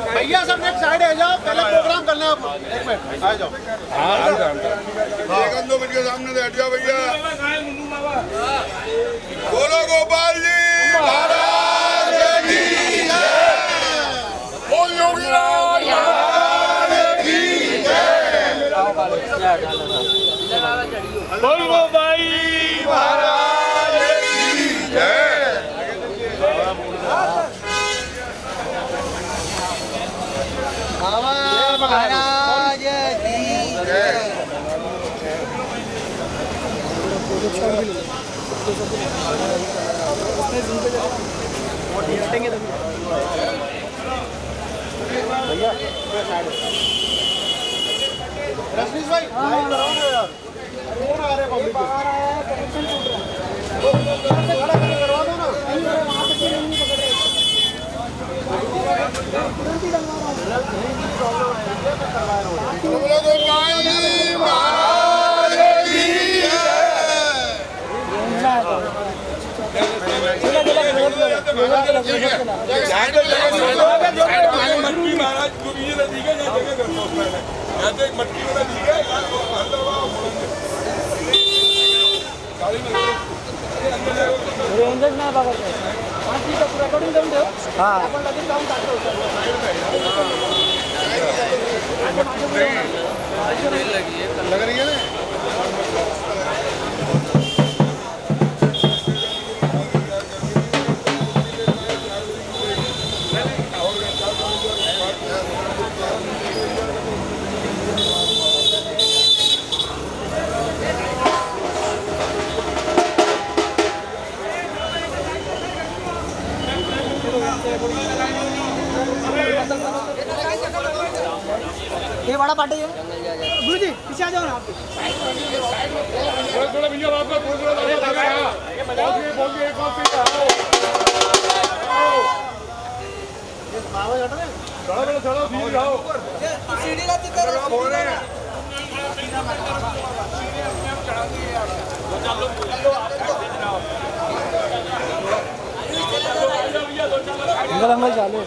भैया सब एक साइड आ जाओ, पहले प्रोग्राम करना है। एक मिनट आ जाओ। एक दो मिनट के सामने से हट जाओ भैया। बोलो गोपाल जी महाराज की जय। बोल योगी राम महाराज की जय। बोलो भाई महाराज की जय। महाराज की जय। रजनीश भाई लाइव कराओ ना यार, कौन आ रहे पब्लिक बाहर आया है, कनेक्शन टूट रहा है, खड़ा करके करवा दो ना। वहां पे नहीं पकड़ रहे, तुरंत ही डलवा रहा हूं। बोलो गोपाल जी महाराज की मटकी महाराज को भी ये दी गई जगह करता हूं मैंने यहां तो एक मटकी वाला दी गई रेंजर ना बघा काय हां ठीक आहे पुरा करून देऊन ठेव हां आपण लगेच जाऊन टाकतो लग रही है ना। ये बड़ा पार्टी है गुरु जी, पीछे आ जाओ ना आप। थोड़ा भैया वहां पर थोड़ा लगा बोलिए एक और से आओ बाबा हट रहे चलो धीरे जाओ सीढ़ी लाते करो बोल रहे हैं अंगल चालू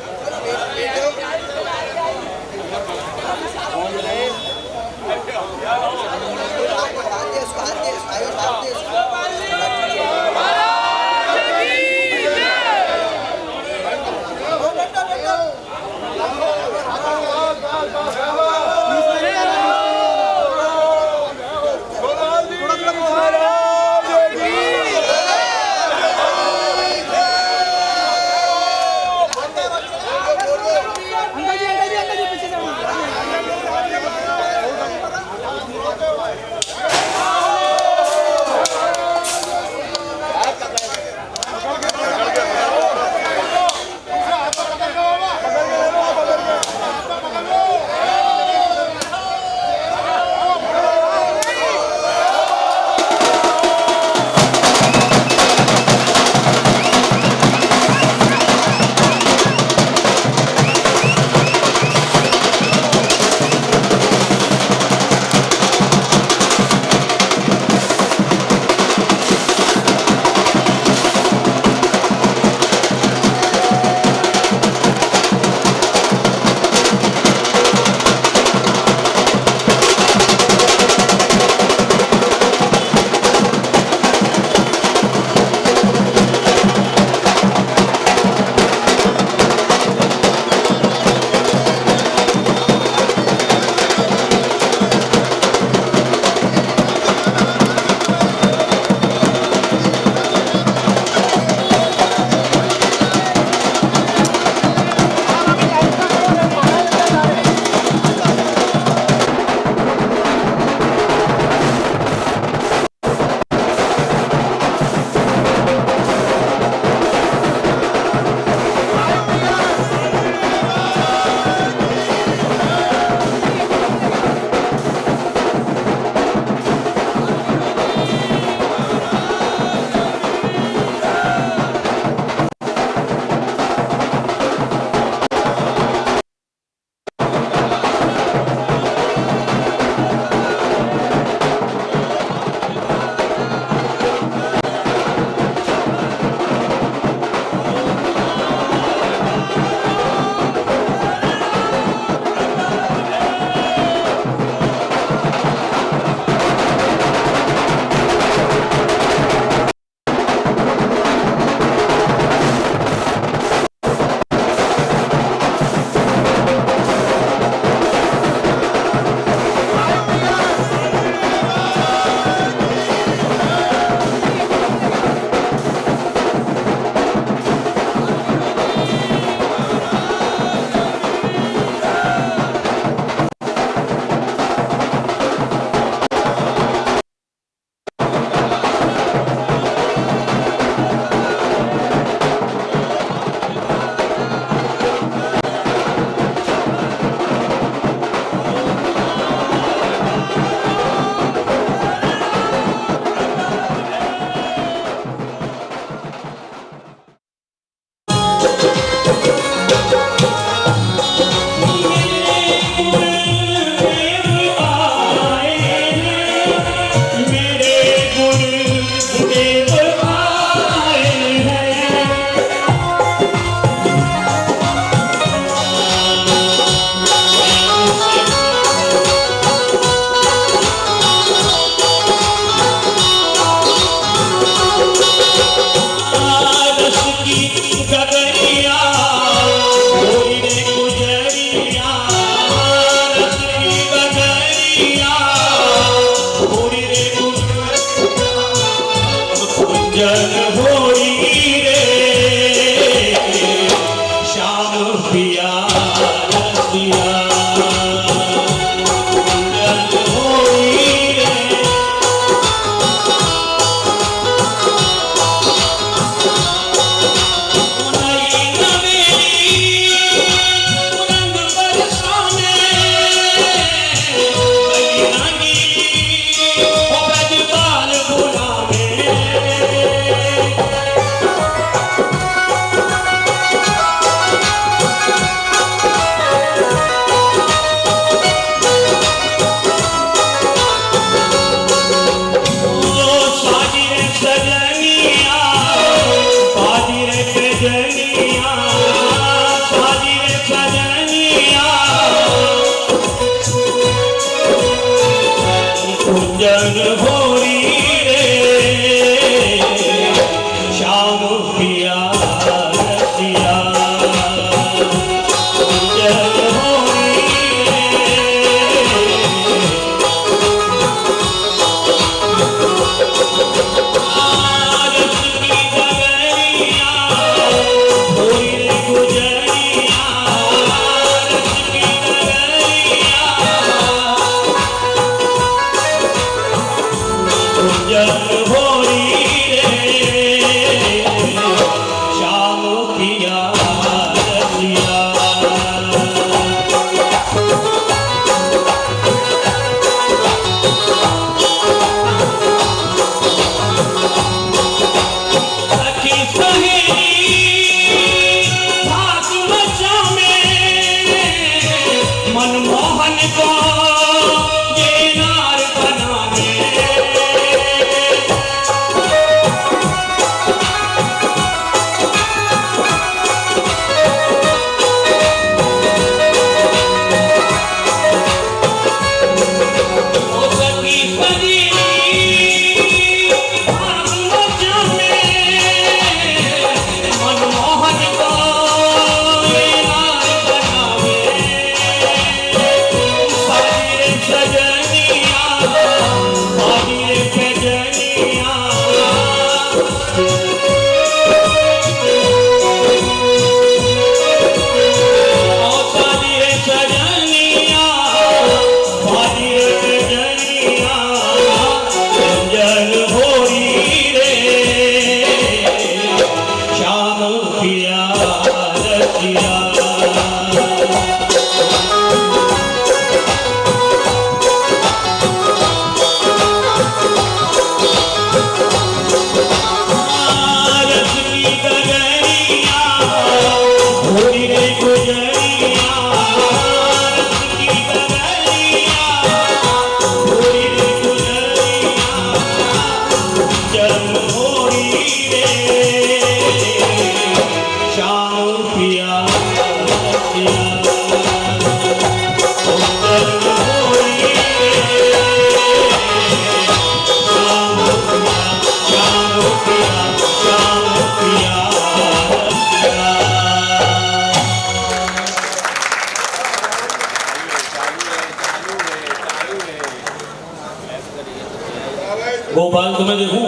गोपाल तुम्हें देखूं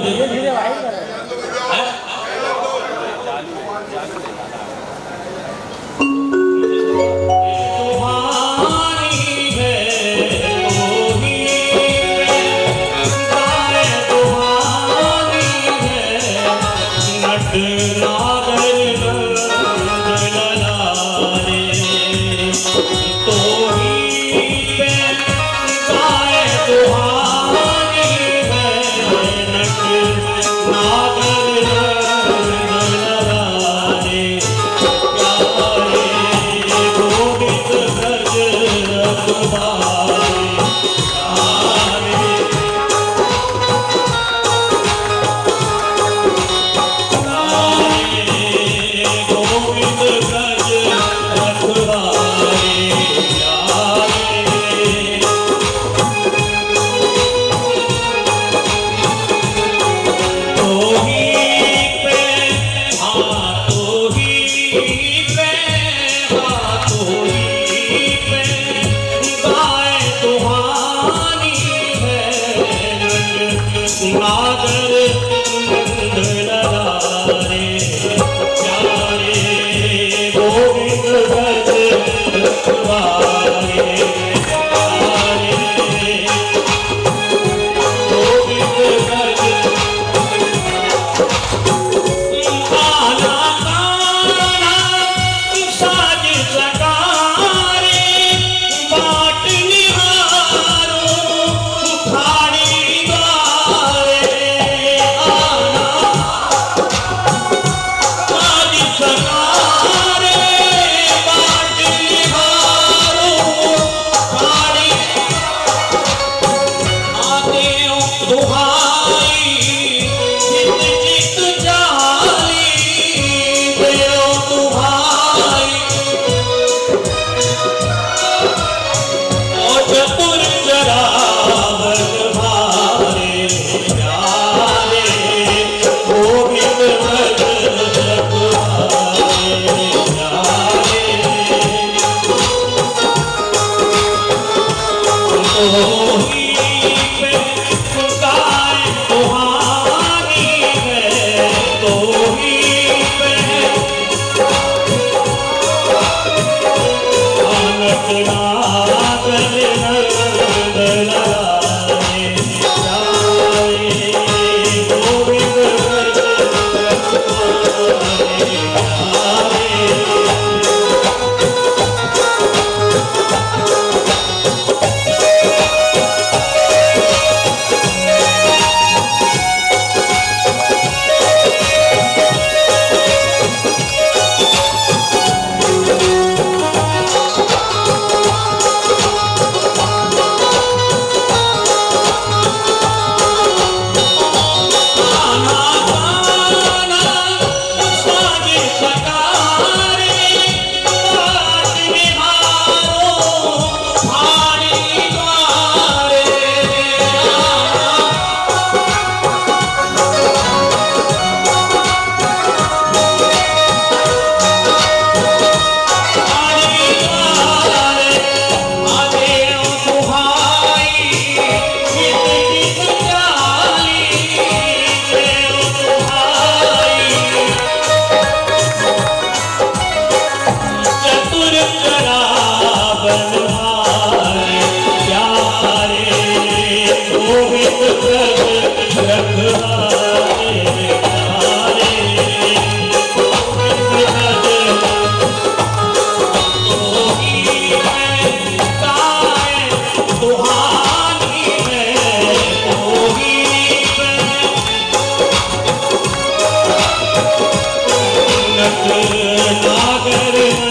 नागर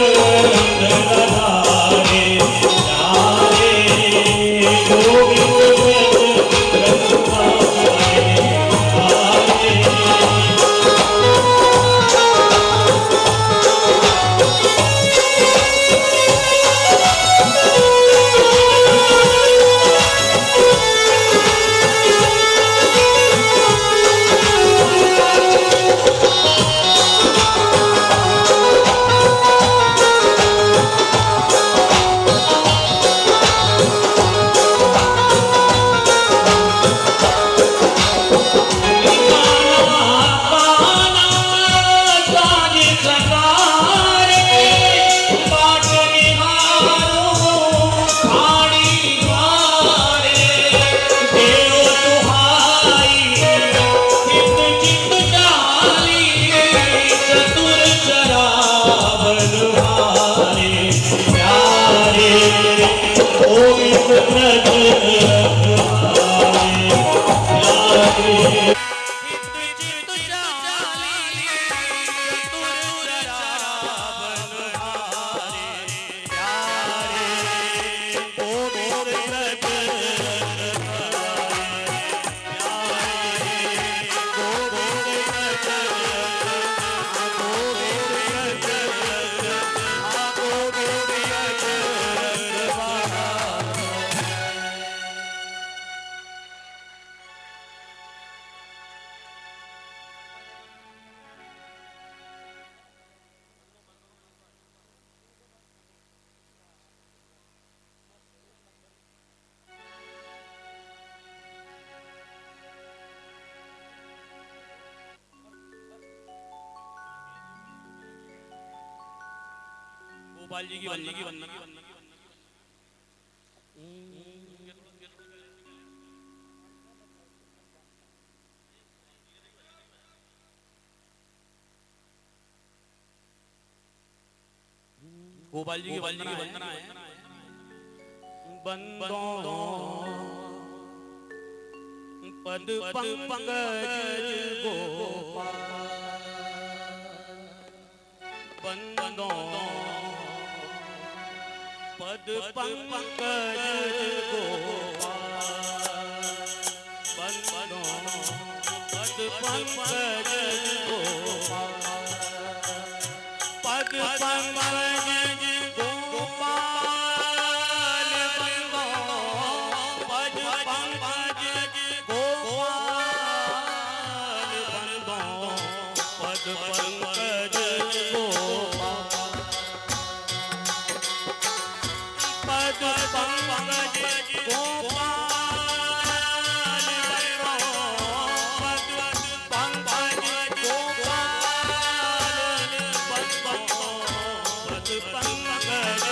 गोपाल जी की वंदना गोपाल जी की वंदना है। बंदों पद पंकज गोपाल, बंदों पद पंकज गोपाल, बंदों पद पंकज गोपाल, पद पंकज गोपाल, पद पंकज गोपाल, पद पंकज पद पंकज गोपाल, पद पंकज गोपाल, पद पंकज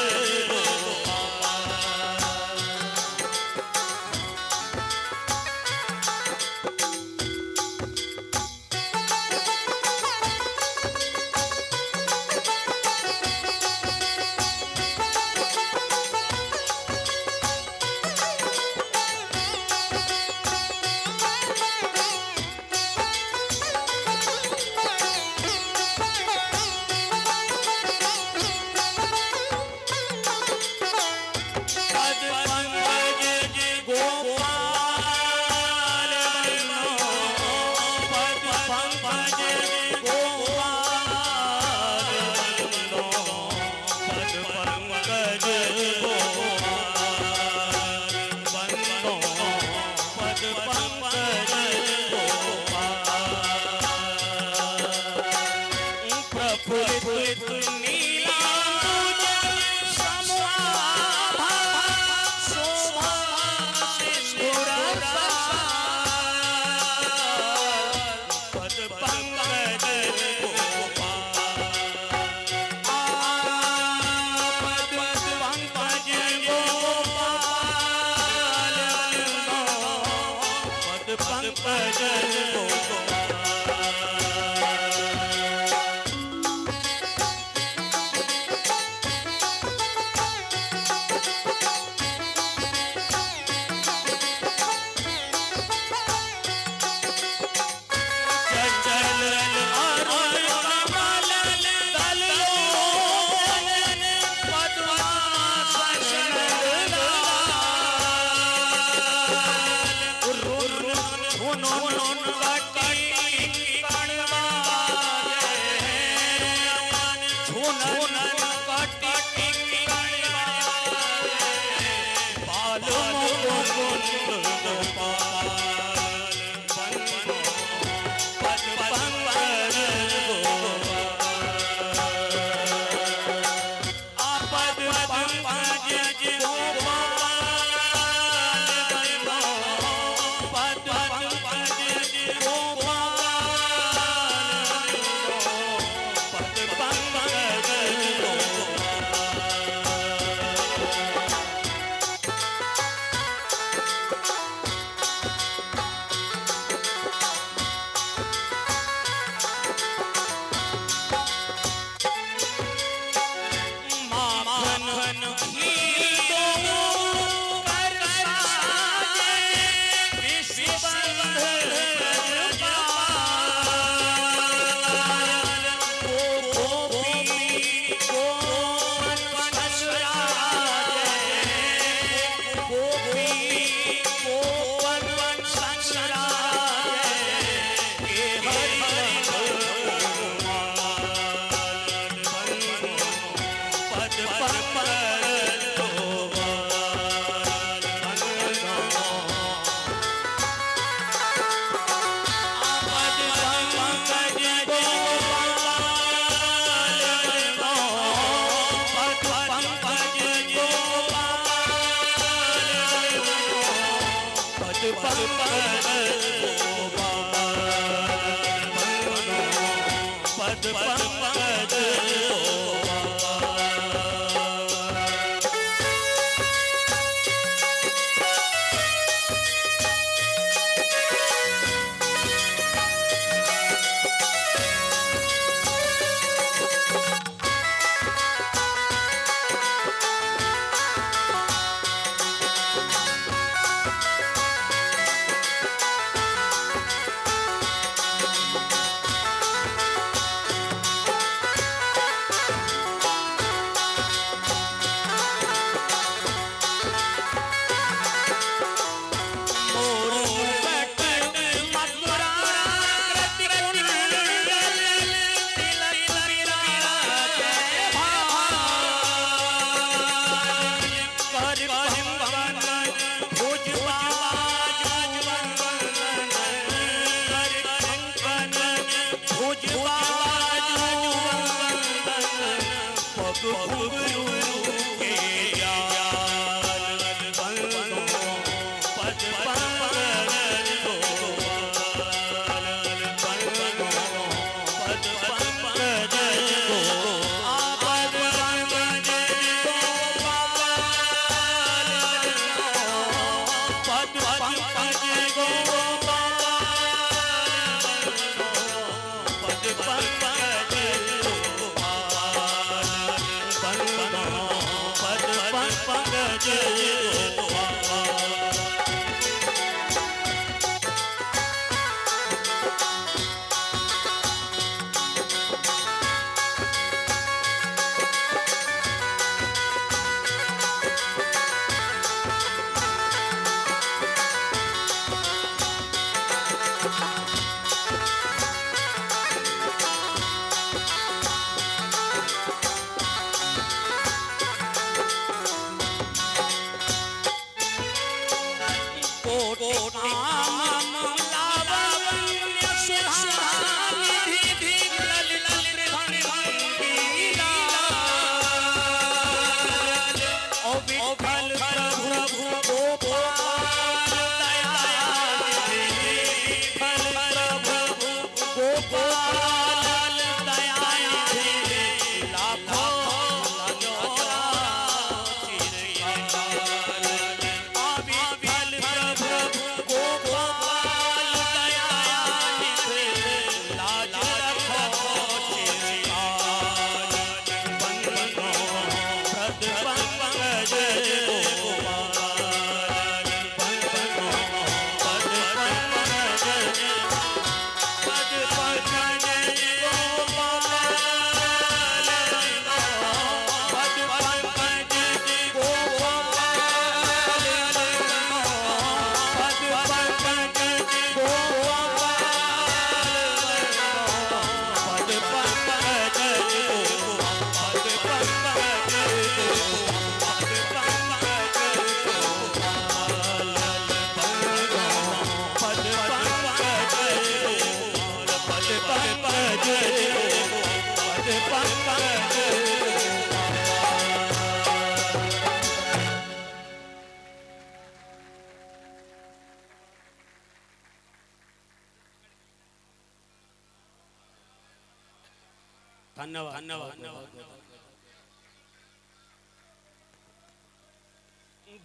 धन्यवाद धन्यवाद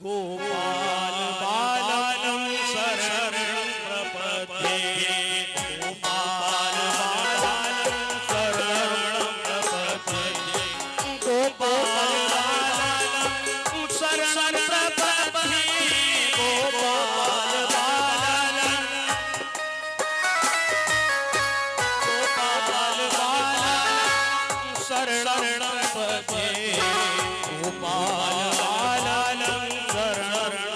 गोपाल बालम शरणं प्रपद्ये गोपाल बालम शरणं प्रपद्ये गोपाल बालम शरणं प्रपद्ये गोपाल बालम गोपाल बालम शरणं प्रपद्ये गोपाल बालम शरणं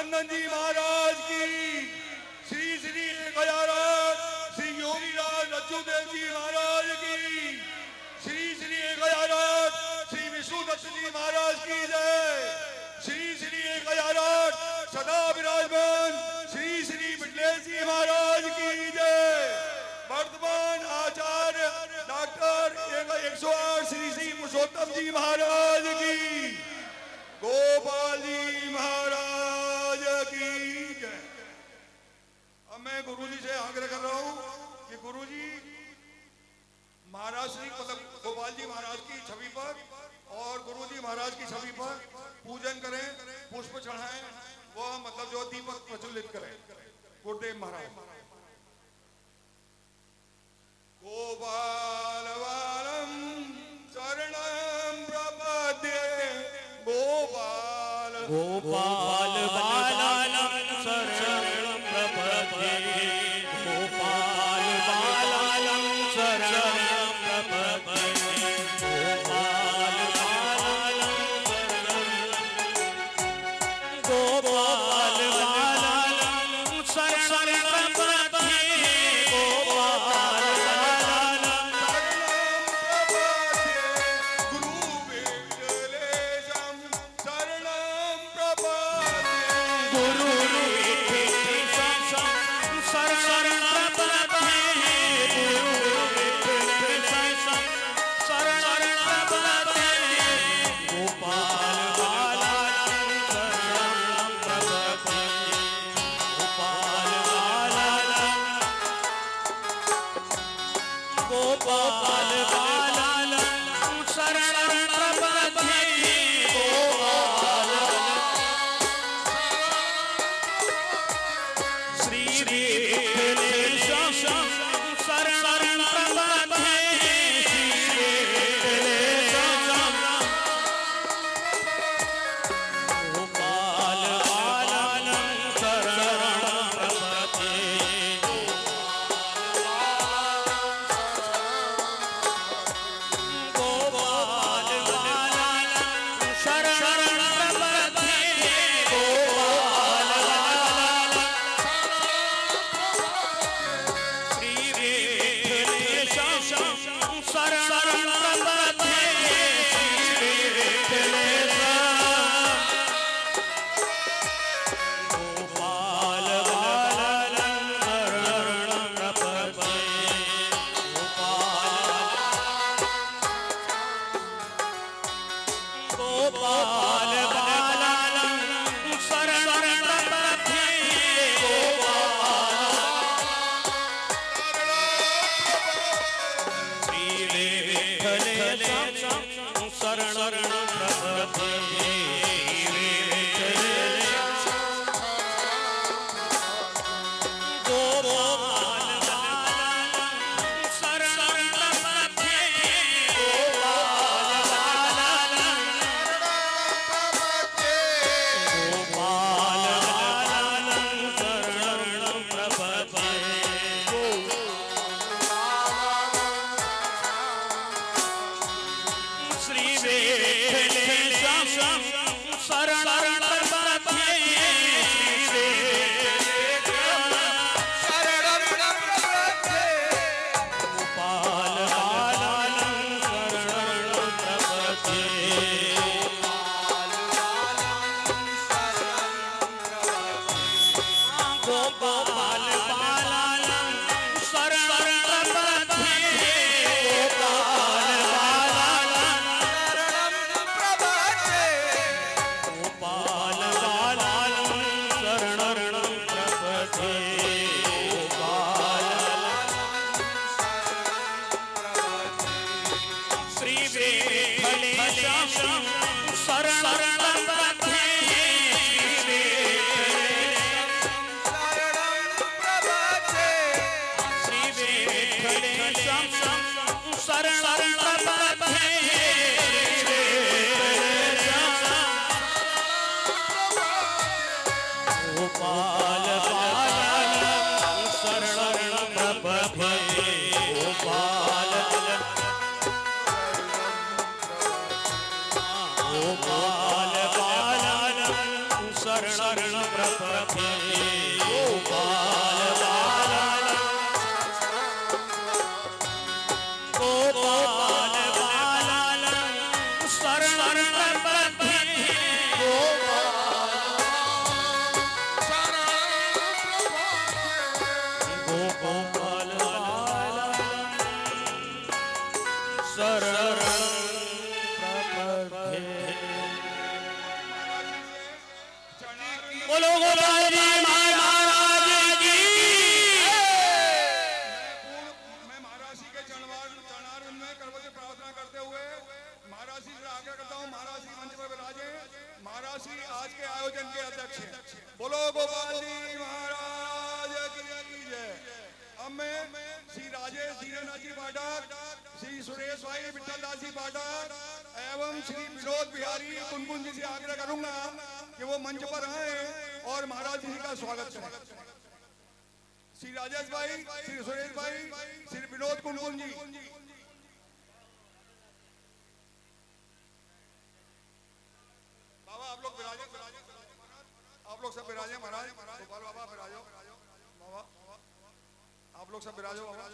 रघुनंदन जी महाराज की, श्री श्री 1008 श्री योगीराज लक्ष्मणदेव जी महाराज की, श्री श्री 1008 श्री विष्णुदत्त जी महाराज की जय, श्री श्री 1008 सदा विराजमान श्री श्री विठलेश जी महाराज की जय। वर्तमान आचार्य डॉक्टर 108 श्री श्री पुरुषोत्तम जी महाराज की, गोपाल जी महाराज की जय। अब मैं गुरु जी से आग्रह कर रहा हूं कि गुरु जी महाराज श्री मतलब गोपाल जी महाराज की छवि पर और गुरु जी महाराज की छवि पर पूजन करें, पुष्प चढ़ाएं, वह मतलब जो दीपक प्रज्वलित करें। गुरुदेव महाराज। गोपाल बालम शरणं प्रपद्ये, गोपाल गोपाल बालालं शरणं प्रपद्ये, गोपाल बालालं शरणं प्रपद्ये, गोपाल बालालं गोपाल बालालं शरणं प्रपद्ये, गोपाल बालालं गुरु विठलेशं शरणं प्रपद्ये, गुरु विठलेशं शरणं प्रपद्ये, गोपाल बालालं शरणं प्रपद्ये, गोपाल बालालं गोपाल बालालं शरणं प्रपद्ये, गोपाल श्री विठलेशं शरणं प्रपद्ये, श्री विठलेशं गोपाल बालालं शरणं प्रपद्ये, गोपाल बालालं शरणं प्रपद्ये, गोपाल बालालं श्री विठलेशं शरणं प्रपद्ये, श्री विठलेशं गोपाल बालालं शरणं प्रपद्ये, गोपाल बालालं शरणं प्रपद्ये, श्री विठलेशं शरणं प्रपद्ये, गोपाल बालालं शरणं प्रपद्ये, गोपाल बालालं गोपाल बालालं शरणं प्रपद्ये, श्री विठलेशं शरणं प्रपद्ये, श्री विठलेशं शरणं श्री राजेश दीनानाथ जी पाठक, श्री सुरेश भाई विठल दास जी पाठक एवं श्री विनोद बिहारी कुनकुन जी से आग्रह करूंगा कि वो मंच पर आए और महाराज जी का स्वागत करें। श्री राजेश भाई, श्री सुरेश भाई, श्री विनोद कुनकुन जी। बाबा आप लोग विराजे, आप लोग सब विराजे महाराज, गोपाल बाबा विराजो बाबा, आप लोग सब विराजो बाबा।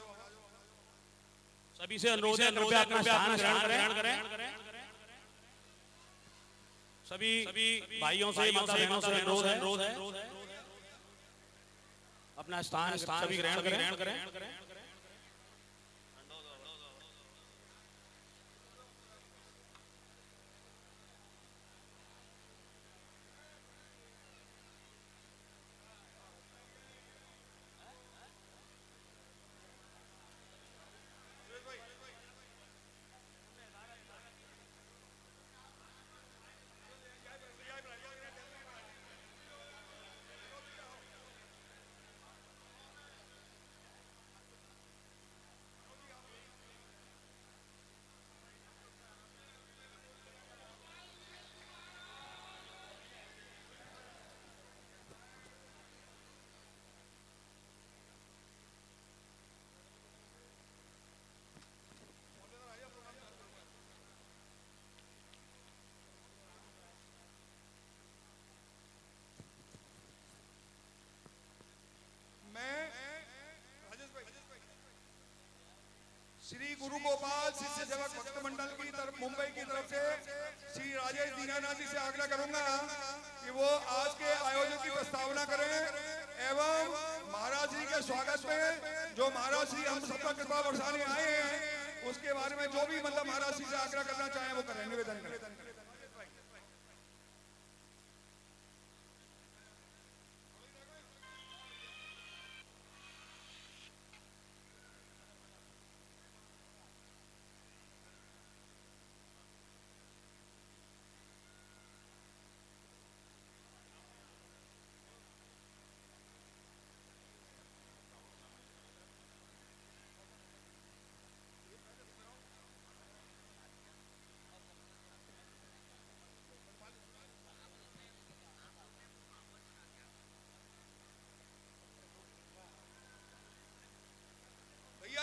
सभी से अनुरोध है कृपया अपना स्थान ग्रहण करें। सभी भाइयों से माता बहनों से अनुरोध है अपना स्थान सभी ग्रहण करें। श्री गुरु गोपाल शिष्य सेवक भक्त मंडल की तरफ मुंबई की तरफ से श्री राजेश दीनानाथ जी से आग्रह करूंगा कि वो आज के आयोजन की प्रस्तावना करें एवं महाराज जी के स्वागत में जो महाराज जी हम सबका कृपा बरसाने आए हैं उसके बारे में जो भी मतलब महाराज जी से आग्रह करना चाहें वो करें, निवेदन करें।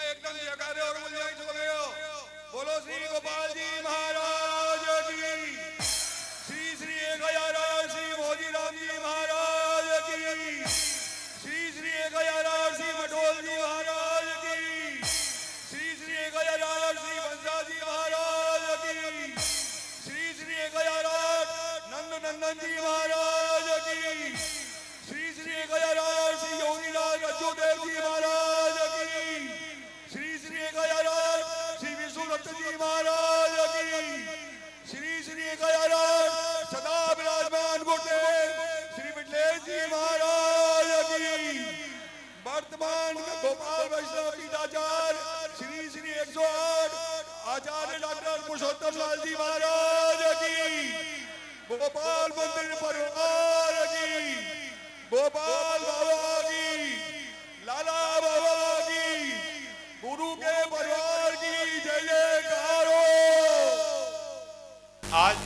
एकदम जयकारे और मुझे चले हो। बोलो श्री गोपाल जी महाराज की, श्री श्री गयाराज श्री मोदी राम जी महाराज की, श्री श्री गयाराज श्री मटोल जी महाराज की, श्री श्री गयाराज श्री बंसा जी महाराज की, श्री श्री गयाराज नंद नंदन जी महाराज की, श्री श्री गयाराज श्री योगीराज रज्जूदेव जी महाराज की, श्री विष्णुदत्त जी महाराज की, श्री श्री गयाराज सदा विराजमान गुरुदेव श्री विठलेश जी महाराज की, वर्तमान गोपाल वैष्णव पीठाचार्य श्री श्री 108 आचार्य डॉक्टर पुरुषोत्तम लाल जी महाराज की, गोपाल मंदिर परिवार की, गोपाल बाबा की, लाला बाबा की, गुरु के परिवार की जय जयकार हो। आज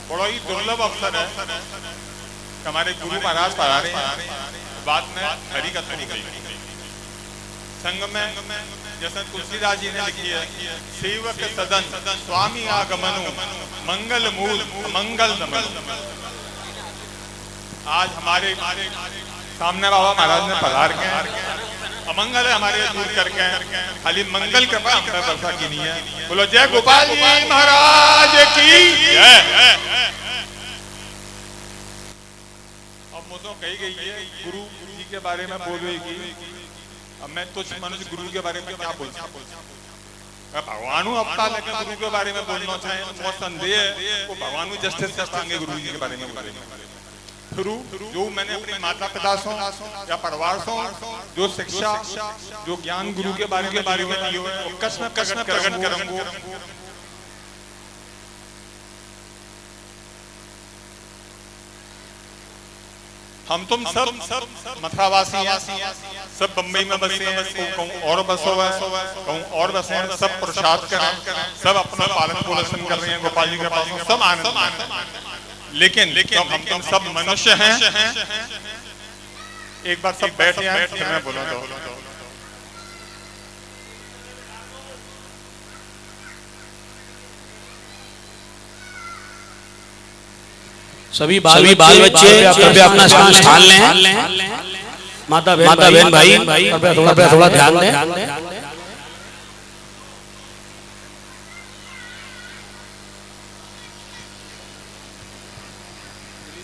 बड़ा ही दुर्लभ अवसर है कि हमारे गुरु महाराज पधारे बाद में हरि का हो गई। संघ में जैसे तुलसीदास जी ने लिखी है, सेवक सदन स्वामी आगमनु मंगल मूल मंगल दमन। आज हमारे सामने बाबा महाराज ने पधार के अमंगल हमारे दूर करके खाली मंगल कृपा हम पर वर्षा की नहीं है। बोलो जय गोपाल जी महाराज की जय। अब मुझे कही गई है गुरु जी के बारे में बोलेगी, अब मैं तुझ मनुष्य गुरु के बारे में क्या बोल सकता? भगवान अवतार लेकर गुरु के बारे में बोलना चाहे बहुत संदेह है। वो भगवान जस्टिस चाहेंगे गुरु जी के बारे में बोलेंगे। जो मैंने अपने माता पिता से या परिवार से जो शिक्षा जो ज्ञान गुरु के बारे में लियो है वो कसम प्रकट करूंगा। हम तुम सब मथुरावासी हैं, सब बम्बई में बसे हैं, कहूँ और बसो है, कहूँ और बसे हैं, सब प्रसाद करें, सब अपना पालन पोषण कर रहे हैं गोपाल जी के पास, सब आनंद। लेकिन हम तुम सब मनुष्य हैं। एक बार सब बैठे हैं, फिर मैं बोला तो सभी बाल बच्चे कृपया अपना स्थान लें। माता बहन भाई कृपया थोड़ा ध्यान दें।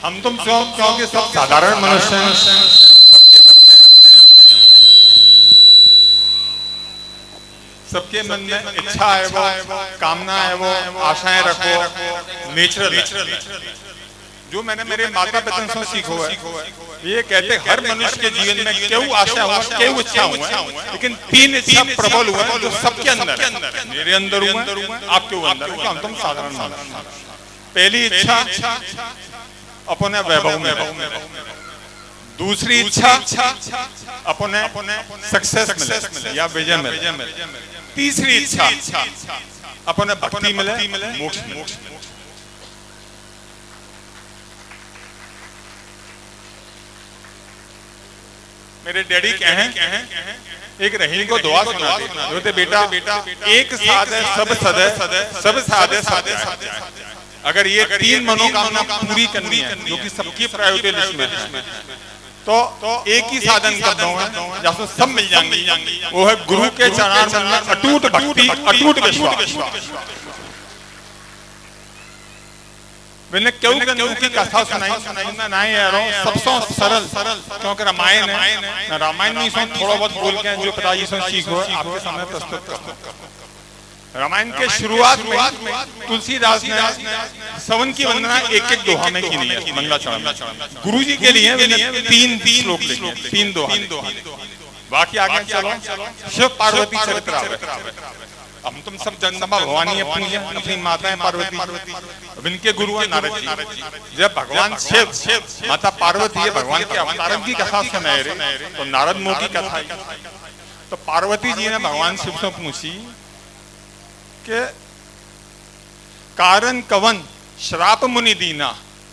हम तुम क्योंकि सब साधारण मनुष्य हैं, सबके मन में इच्छा है, वो कामना है, वो आशाएं रखो, नेचुरल है। जो मैंने मेरे माता पिता से सीखो है, ये कहते हर मनुष्य के जीवन में क्यों आशा हुआ, क्यों इच्छा हुआ, लेकिन तीन इच्छा प्रबल हुआ है जो सबके अंदर है, मेरे अंदर हुआ, आपके अंदर हुआ। हम तुम साधारण मनुष्य। पहली इच्छा अपने वैभव में, दूसरी इच्छा अपने सक्सेस मिले या विजय मिले, तीसरी इच्छा अपने भक्ति मिले, मोक्ष मिले। मेरे डैडी कहें एक रहीम को दुआ सुनाते, बेटा एक साध है सब सद है, सब साधे साधे साधे। अगर ये तीन मनोकामना पूरी करनी है जो कि सबकी प्रायोरिटी लिस्ट में है, तो एक ही साधन करना है जहाँ सब मिल जाएंगे, वो है गुरु के चरण में अटूट भक्ति, अटूट विश्वास। मैंने क्यों की कथा सुनाई सबसे सरल, क्योंकि रामायण है, रामायण नहीं सुन थोड़ा बहुत बोल के जो पिताजी से सीखो आपके सामने प्रस्तुत करता। रामायण के शुरुआत में तुलसीदास ने सवन की वंदना एक एक दोहा में की है, मंगलाचरण में। गुरु जी के लिए तीन श्लोक लिखे, तीन दोहा। बाकी आगे चलो, शिव पार्वती चरित्र। हम तुम सब जगदम्बा भवानी अपनी माताएं पार्वती, अब इनके गुरु है नारद जी। जब भगवान शिव माता पार्वती है भगवान के अवतारण की कथा सुनाए रहे, तो नारद मुंह की कथा। तो पार्वती जी ने भगवान शिव से पूछी कि कारण कवन श्राप मुनि दीना,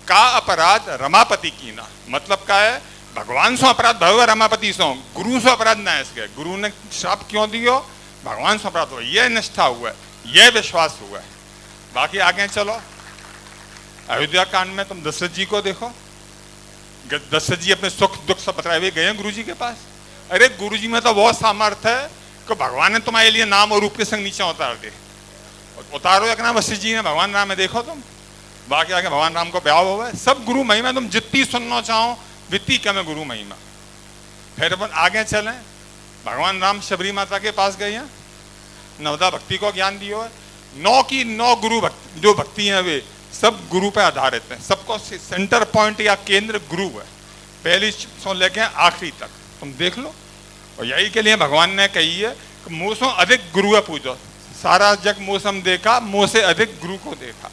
का अपराध रमापति कीना। मतलब क्या है, भगवान सो अपराध भव रमापति सो, गुरु से अपराध न है। गुरु ने श्राप क्यों दियो, भगवान से अपराध हुआ, यह निष्ठा हुआ, यह विश्वास हुआ। बाकी आगे चलो, अयोध्या कांड में तुम दशरथ जी को देखो, दशरथ जी अपने सुख दुख सब बताए हुए गए गुरु जी के पास। अरे गुरु जी में तो बहुत सामर्थ्य है कि भगवान ने तुम्हारे लिए नाम और रूप के संग नीचे उतार दे। उतारो एक नाम वशिष्ठ जी ने भगवान राम में देखो तुम। बाकी आगे भगवान राम को ब्याह हुआ है, सब गुरु महिमा तुम जितनी सुनना चाहो वित्ती कम है गुरु महिमा। फिर अपन आगे चलें, भगवान राम शबरी माता के पास गए हैं, नवदा भक्ति को ज्ञान दियो है। 9 की 9 गुरु भक्ति जो भक्ति है वे सब गुरु पे आधारित है, सबको सेंटर पॉइंट या केंद्र गुरु है, पहली से लेके आखिरी तक तुम देख लो। और यही के लिए भगवान ने कही है कि मुँह से अधिक गुरु है पूजो, सारा जग मौसम देखा मुँह से अधिक गुरु को देखा।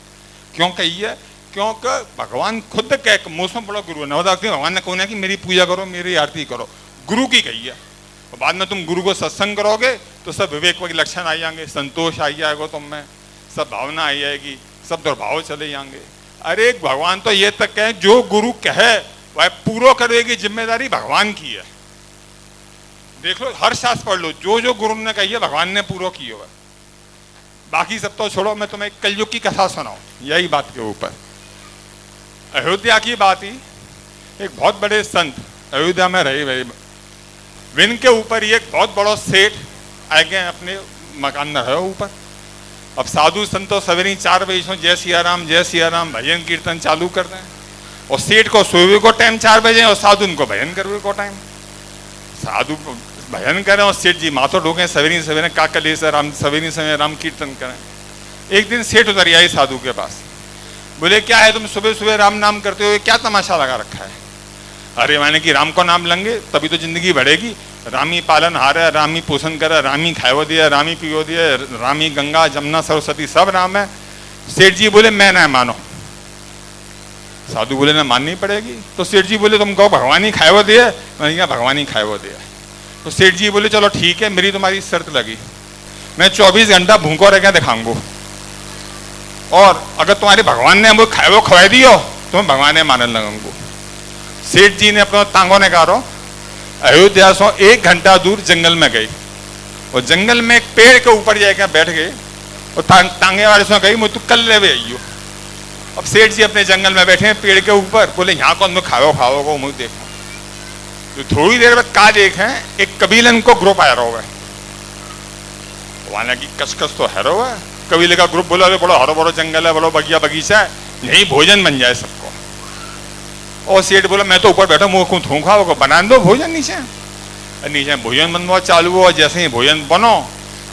क्यों कही है, क्योंकि भगवान खुद कह मौसम बड़ा गुरु है। नवदा भगवान ने कहना कि मेरी पूजा करो, मेरी आरती करो, गुरु की कही है। और बाद में तुम गुरु को सत्संग करोगे तो सब विवेक के लक्षण आ जाएंगे, संतोष आ जाएगा तुम में, सब भावना आ जाएगी, सब दुर्भाव चले जाएंगे। अरे भगवान तो ये तक कहे जो गुरु कहे वह पूरा करने की जिम्मेदारी भगवान की है। देख लो, हर शास्त्र पढ़ लो, जो जो गुरु ने कही है भगवान ने पूरा की हुआ। बाकी सब तो छोड़ो, मैं तुम्हें कलयुग की कथा सुनाऊं यही बात के ऊपर। अयोध्या की बात ही, एक बहुत बड़े संत अयोध्या में रहे, विन के ऊपर ही एक बहुत बड़ा सेठ आ गए अपने मकान में रहे ऊपर। अब साधु संतों सवेरे 4 बजे से जय सिया राम भजन कीर्तन चालू कर रहे हैं, और सेठ को सोए को टाइम 4 बजे और साधु उनको भजन करने को टाइम। साधु भजन करें और सेठ जी माथो ढोके सवेरे सवेरे काकले से राम सवेरे समय राम कीर्तन करें। एक दिन सेठ उतर आई साधु के पास, बोले क्या है तुम सुबह सुबह राम नाम करते हो, क्या तमाशा लगा रखा है। अरे मैंने कि राम को नाम लेंगे तभी तो जिंदगी बढ़ेगी, रामी पालन हार है, रामी पोषण करे, रामी खायो दिया, रामी पियो दिया, रामी गंगा जमुना सरस्वती सब राम है। सेठ जी बोले मैं ना मानो, साधु बोले ना माननी पड़ेगी। तो सेठ जी बोले तुम कहो भगवान ही खाए वो दिया। मैंने कहा भगवान ही खाए वो दिया। तो सेठ जी बोले चलो ठीक है, मेरी तुम्हारी शर्त लगी, मैं 24 घंटा भूखो रह के दिखाऊंगा, और अगर तुम्हारे भगवान ने वो खाए वो खवाई दियो तो मैं भगवान ने मानने लगूंगा। सेठ जी ने अपना तांगों ने कहा अयोध्या से 1 घंटा दूर जंगल में गई, और जंगल में एक पेड़ के ऊपर जाकर बैठ गए, और तांगे वाले से कही मुझे तो कल ले आइयो। अब सेठ जी अपने जंगल में बैठे हैं पेड़ के ऊपर, बोले यहाँ कौन में खाओ को मुझे देखो। तो थोड़ी देर बाद का देखें एक कबीलन को ग्रुप आया रहा है, वहां की कसकस तो है रहा है। कबीले का ग्रुप बोला बड़ो हरो बड़ो जंगल है, बड़ो बगिया बगीचा है, यही भोजन बन जाए सबको। और सेठ बोला मैं तो ऊपर बैठा मुँह को थूखा होगा, बना दो भोजन नीचे। नीचे भोजन बनवा चालू हुआ, जैसे ही भोजन बनो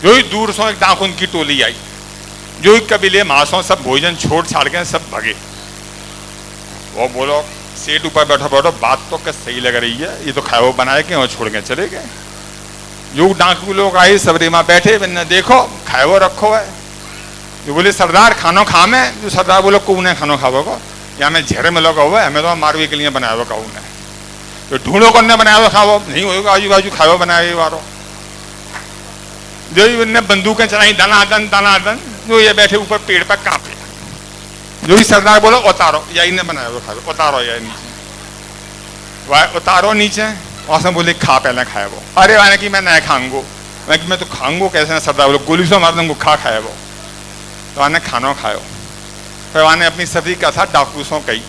जो ही दूर से एक डाकुन की टोली आई, जो ही कबीले मासों सब भोजन छोड़ छाड़ के सब भगे। वो बोलो सेठ ऊपर बैठो बैठो बात तो क्या सही लग रही है, ये तो खाए वो बनाए के और छोड़ के चले गए। जो डाकू लोग आए सबरे माँ बैठे, मैंने देखो खाए वो रखो है। जो बोले सरदार खानो खा में, जो सरदार बोलो कौन खानो खाओ को, या मैं झेरे में लगा हुआ है, हमें तो मारवी के लिए बनाया हुआ कहूँ ने, तो ढूंढो कौन ने बनाया हुआ खाओ, नहीं होगा आजू बाजू खाओ बनाए वारो। जो इनने बंदूकें चलाई दनादन, जो ये बैठे ऊपर पेड़ पर कांपे। जो ही सरदार बोलो उतारो, या इन्हें बनाया हुआ खाओ, उतारो या नीचे, वह उतारो नीचे। और बोले खा पहले खाए वो। अरे वाने की मैं नहीं खाऊंगो, मैं तो खाऊंगो कैसे ना। सरदार बोलो गोली से मार दूंगो, खा खाए वो। तो आने खानो खाओ। फिर आने अपनी सभी कथा डाकू सो कही,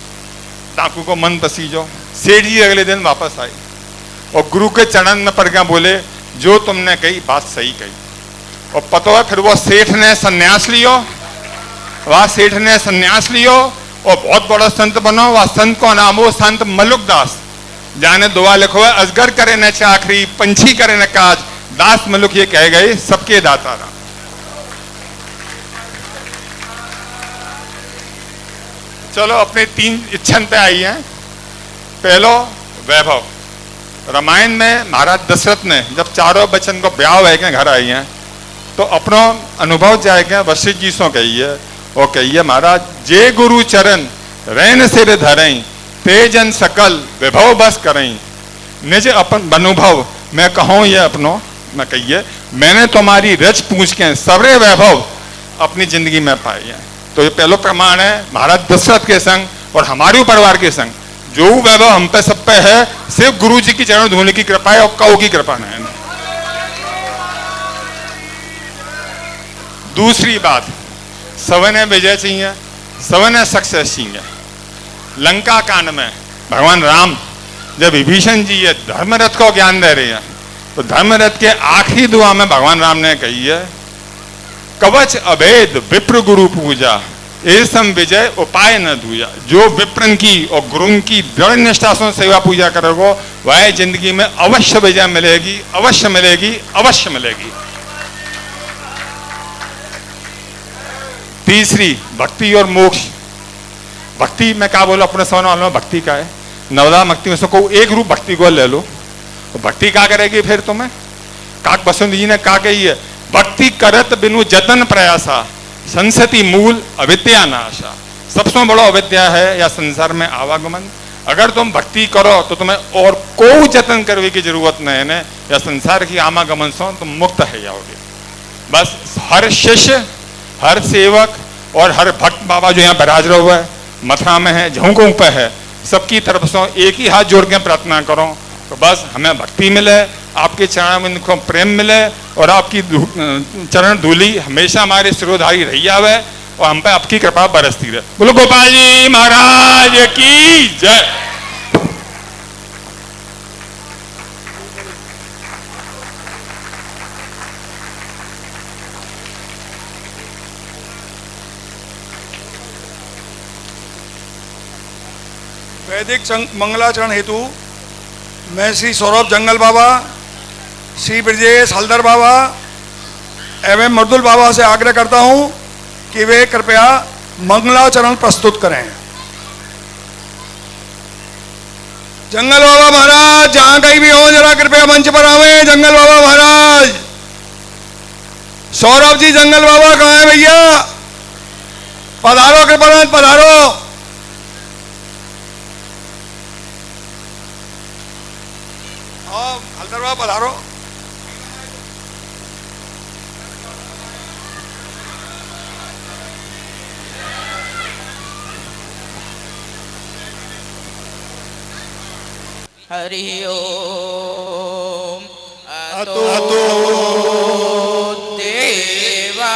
डाकू को मन पसीजो। सेठ जी अगले दिन वापस आई और गुरु के चरण में पड़ गया, बोले जो तुमने कही बात सही कही। और पता है फिर वो सेठ ने संन्यास लियो, वह सेठ ने संन्यास लियो और बहुत बड़ा संत बनो। वह संत को नाम हो संत मलुकदास, जाने दुआ लिखो है अजगर करे न चाकरी, पंछी करे न काज, दास मलुक ये कह गए सबके दाता राम। चलो अपने 3 इच्छन पे आई हैं। पहलो वैभव। रामायण में महाराज दशरथ ने जब चारों बच्चन को ब्याह है के घर आई हैं, तो अपनो अनुभव जाएगा वशिष्ठ जी सो कही है। वो कही है महाराज जे गुरु चरण रैन सिर धरई, तेजन सकल वैभव बस करई, निज अपन अनुभव मैं कहूँ ये अपनो मैं कहिए, मैंने तुम्हारी रच पूछ के सबरे वैभव अपनी जिंदगी में पाई है। तो ये पहला प्रमाण है महाराज दशरथ के संग और हमारे परिवार के संग जो वैभव हम पे सब पे है, सिर्फ गुरु जी की चरण धोने की कृपा है और कौ की कृपा नहीं है। दूसरी बात, सवने विजय चाहिए, सवने सक्सेस चाहिए। लंका कांड में भगवान राम जब विभीषण जी ये धर्मरथ को ज्ञान दे रहे हैं, तो धर्मरथ के आखिरी दुआ में भगवान राम ने कही है कवच अभेद विप्र गुरु पूजा, ऐसम विजय उपाय न दूजा। जो विप्रन की और गुरु की दृढ़ निष्ठा से सेवा पूजा करोगे वह जिंदगी में अवश्य विजय मिलेगी, अवश्य मिलेगी, अवश्य मिलेगी। तीसरी भक्ति और मोक्ष। भक्ति में क्या बोलो अपने समझ वालों, भक्ति का है नवदा भक्ति में से कोई एक रूप भक्ति को ले लो, तो भक्ति क्या करेगी फिर तुम्हें। काक बसंत जी ने कहा कही है भक्ति करत बिनु जतन प्रयासा, संसति मूल अविद्या नाशा। सबसे बड़ा अविद्या है या संसार में आवागमन। अगर तुम भक्ति करो तो तुम्हें और कोई जतन करने की जरूरत नहीं है, या संसार की आवागमन से तुम मुक्त है जाओगे। बस हर शिष्य, हर सेवक और हर भक्त बाबा जो यहाँ बराज रहा हुआ है, मथुरा में है, झोंकों पे है, सबकी तरफ से एक ही हाथ जोड़ के प्रार्थना करो तो बस हमें भक्ति मिले, आपके चरण को प्रेम मिले और आपकी चरण धूली हमेशा हमारे सिरोधारी रही आवे और हम पे आपकी कृपा बरसती रहे। बोलो गोपाल जी महाराज की जय। वैदिक मंगलाचरण हेतु मैं श्री सौरभ जंगल बाबा, श्री ब्रजेश हल्दर बाबा एवं मर्दुल बाबा से आग्रह करता हूं कि वे कृपया मंगलाचरण प्रस्तुत करें। जंगल बाबा महाराज जहां कहीं भी हो जरा कृपया मंच पर आवे। जंगल बाबा महाराज, सौरभ जी जंगल बाबा कहाँ है भैया, पधारो कृपानाथ पधारो। सर्वा पधारो। हरि ओम अतो देवा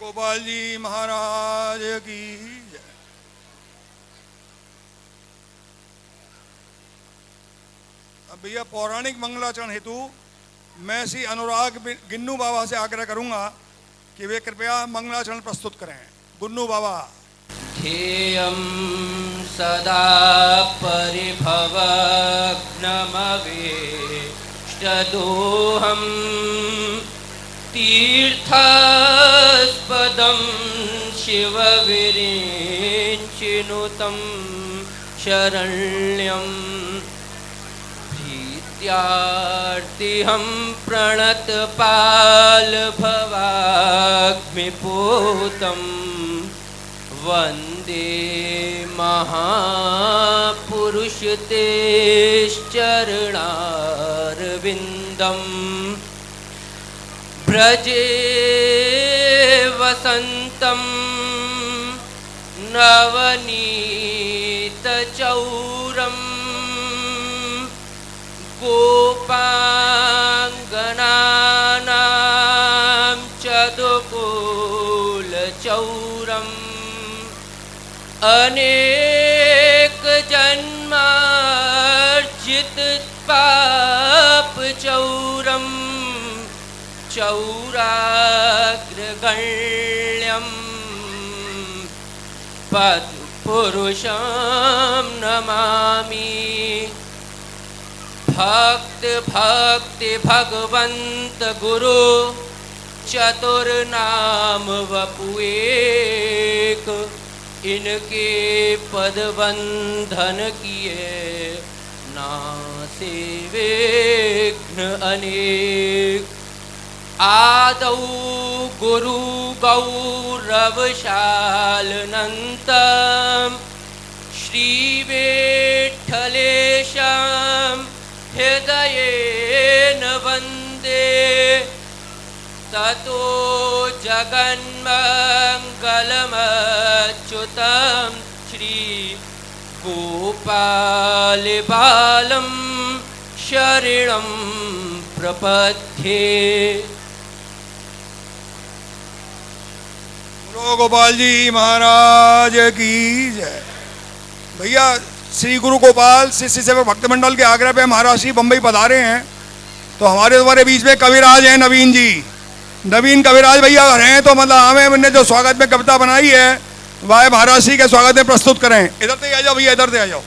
गोपाल जी महाराज की जय। अब भैया पौराणिक मंगलाचरण हेतु मैं श्री अनुराग गिन्नू बाबा से आग्रह करूंगा कि वे कृपया मंगलाचरण प्रस्तुत करें। गुन्नू बाबा। ध्येयं सदा परिभवग्नमवेष्टदोहं तीर्थस्पदं शिवविरिञ्चिनुतं शरण्यं भीत्यार्तिहं प्रणतपालभवाग्निपूतं वन्दे महापुरुष ते चरणारविन्दम् व्रजे वसन्तं नवनीतचौरं गोपाङ्गनानां चतुकुलचौरम् अनेक जन्मार्जित पापचौरम् चौराग्रगण्यं पुरुषं नमामि। भक्त भक्ति भगवंत गुरु चतुर्नाम वपुएक, इनके पद बंधन किए नासे विघ्न अनेक। आदौ गुरु गौरवशालनन्तं श्रीविठ्ठलेशं हृदयेन वन्दे। ततो जगन्मङ्गलमच्युतं श्री गोपाल बालं शरणं प्रपद्ये। बोलो गोपाल जी महाराज की जय। भैया श्री गुरु गोपाल शिष्य सेवक भक्त मंडल के आग्रह पे महाराज श्री बम्बई पधारे हैं, तो हमारे बीच में कविराज हैं नवीन जी। नवीन कविराज भैया हैं, तो मतलब हमें हमने जो स्वागत में कविता बनाई है वह महाराज श्री के स्वागत में प्रस्तुत करें। इधर से आ जाओ भैया, इधर से आ जाओ।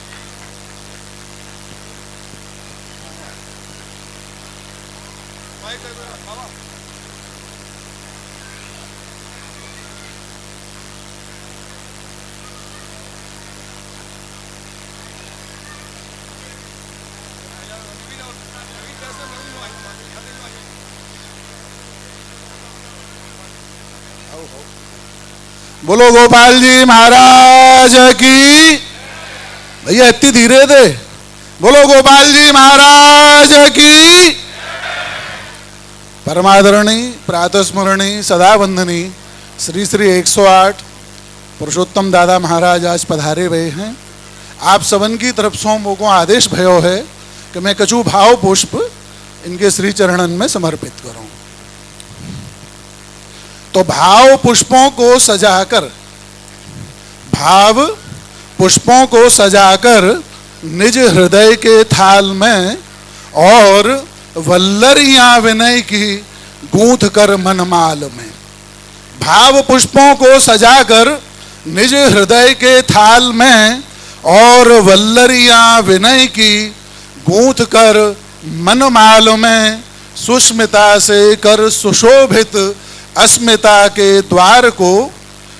बोलो गोपाल जी महाराज की। भैया इतनी धीरे थे। बोलो गोपाल जी महाराज की। परमादरणी प्रातस्मरणी सदा वंदनी श्री श्री 108 पुरुषोत्तम दादा महाराज आज पधारे हुए हैं। आप सबन की तरफ से मोको आदेश भयो है कि मैं कछु भाव पुष्प इनके श्री चरणन में समर्पित करूं। तो भाव पुष्पों को सजाकर निज हृदय के थाल में और वल्लरियां विनय की गूंथ कर मनमाल में। भाव पुष्पों को सजाकर निज हृदय के थाल में और वल्लरियां विनय की गूंथ कर मनमाल में। सुष्मिता से कर सुशोभित अस्मिता के द्वार को,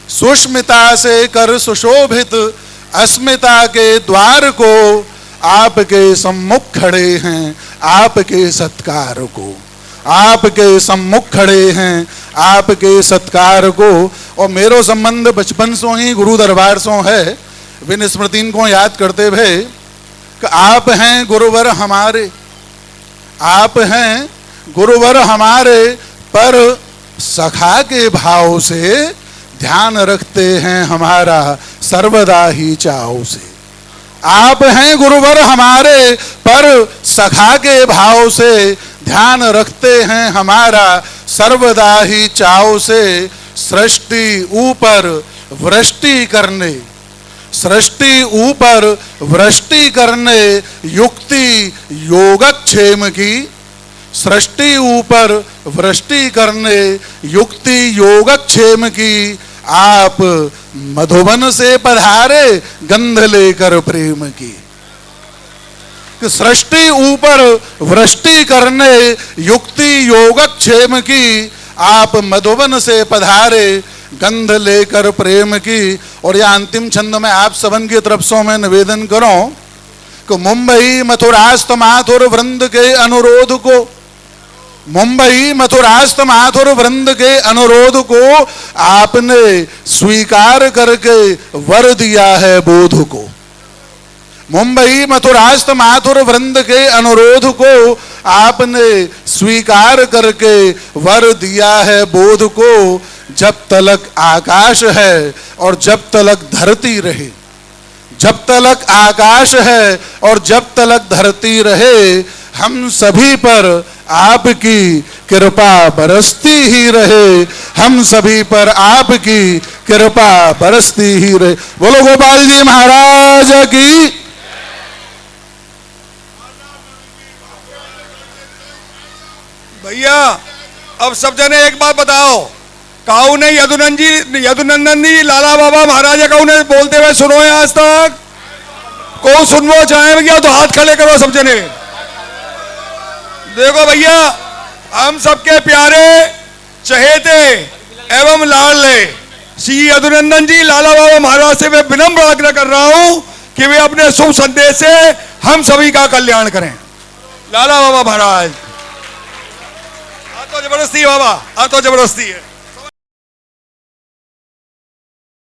सुष्मिता से कर सुशोभित अस्मिता के द्वार को। आपके सम्मुख खड़े हैं आपके सत्कार को, आपके सम्मुख खड़े हैं आपके सत्कार को। और मेरो संबंध बचपन से ही गुरु दरबार से है। विन स्मृतिन को याद करते हुए कि आप हैं गुरुवर हमारे, आप हैं गुरुवर हमारे, पर सखा के भाव से ध्यान रखते हैं हमारा सर्वदा ही चाव से। आप हैं गुरुवर हमारे, पर सखा के भाव से ध्यान रखते हैं हमारा सर्वदा ही चाव से। सृष्टि ऊपर वृष्टि करने, सृष्टि ऊपर वृष्टि करने युक्ति योगक्षेम की। सृष्टि ऊपर वृष्टि करने युक्ति योगक्षेम की। आप मधुबन से पधारे गंध लेकर प्रेम की। कि सृष्टि ऊपर वृष्टि करने युक्ति योगक्षेम की। आप मधुबन से पधारे गंध लेकर प्रेम की। और यह अंतिम छंद में आप सबन की तरफ से मैं निवेदन करूं कि मुंबई मथुरास्त माथुर वृंद के अनुरोध को, मुंबई मथुरास्त माथुर वृंद के अनुरोध को आपने स्वीकार करके वर दिया है बोध को। मुंबई मथुरास्त माथुर वृंद के अनुरोध को आपने स्वीकार करके वर दिया है बोध को। जब तलक आकाश है और जब तलक धरती रहे, जब तलक आकाश है और जब तलक धरती रहे, हम सभी पर आपकी कृपा बरसती ही रहे, हम सभी पर आपकी कृपा बरसती ही रहे। बोलो गोपाल जी महाराज की। भैया अब सब जने एक बात बताओ, काऊ ने यदुनंदन जी लाला बाबा महाराज काऊ ने बोलते हुए सुनो है आज तक? को सुनना चाहेंगे तो हाथ खड़े करो सब जने। देखो भैया, हम सबके प्यारे चहेते एवं लाडले श्री यदुनंदन जी लाला बाबा महाराज से मैं विनम्र आग्रह कर रहा हूं कि वे अपने शुभ संदेश से हम सभी का कल्याण करें। लाला बाबा महाराज, आ तो जबरदस्ती बाबा, आ तो जबरदस्ती है।